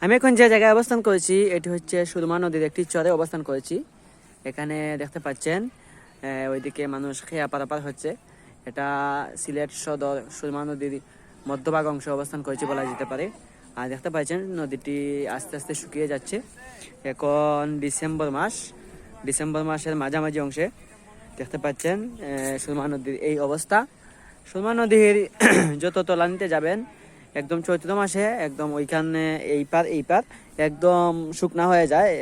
আমি এখন যে জায়গায় অবস্থান করেছি এটি হচ্ছে সুরমা নদীর একটি চরে অবস্থান করেছি। এখানে দেখতে পাচ্ছেন ওইদিকে মানুষ খেয়া পারাপার হচ্ছে। এটা সিলেট সদর সুরমা নদীর মধ্যভাগ অংশে অবস্থান করেছি বলা যেতে পারে। আর দেখতে পাচ্ছেন নদীটি আস্তে আস্তে শুকিয়ে যাচ্ছে। এখন ডিসেম্বর মাসের মাঝামাঝি অংশে দেখতে পাচ্ছেন সুরমা নদীর এই অবস্থা। সুরমা নদীর যত তলানিতে যাবেন একদম চৈত্র মাসে একদম ওইখানে এই পার একদম শুকনা হয়ে যায়,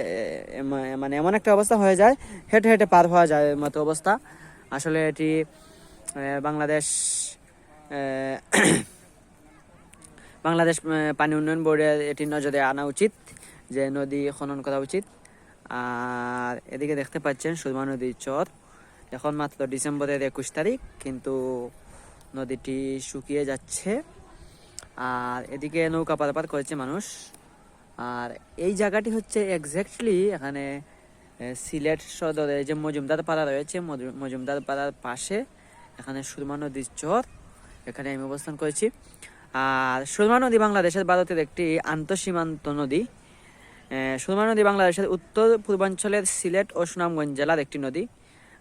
মানে এমন একটা অবস্থা হয়ে যায় হেঁটে হেঁটে পার হওয়া যায় মতো অবস্থা। আসলে এটি বাংলাদেশ বাংলাদেশ পানি উন্নয়ন বোর্ডের এটি নজরে আনা উচিত যে নদী খনন করা উচিত। আর এদিকে দেখতে পাচ্ছেন সুরমা নদীর চর। এখন মাত্র ডিসেম্বরের 21 তারিখ, কিন্তু নদীটি শুকিয়ে যাচ্ছে। আর এদিকে নৌকা পারাপার করেছে মানুষ। আর এই জায়গাটি হচ্ছে এক্স্যাক্টলি এখানে সিলেট সদরে যে মজুমদার পাড়া রয়েছে, মজুমদার পাড়ার পাশে এখানে সুরমা নদীর চর, এখানে আমি অবস্থান করেছি। আর সুরমা নদী বাংলাদেশের ভারতের একটি আন্তঃসীমান্ত নদী। সুরমা নদী বাংলাদেশের উত্তর পূর্বাঞ্চলের সিলেট ও সুনামগঞ্জ জেলার একটি নদী।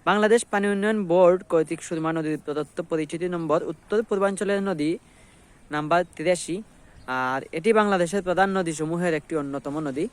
বাংলাদেশ পানি উন্নয়ন বোর্ড কর্তৃক সুরমা নদীর প্রদত্ত পরিচিতি নম্বর উত্তর পূর্বাঞ্চলের নদী নাম্বার 83। আর এটি বাংলাদেশের প্রধান নদীসমূহের একটি অন্যতম নদী।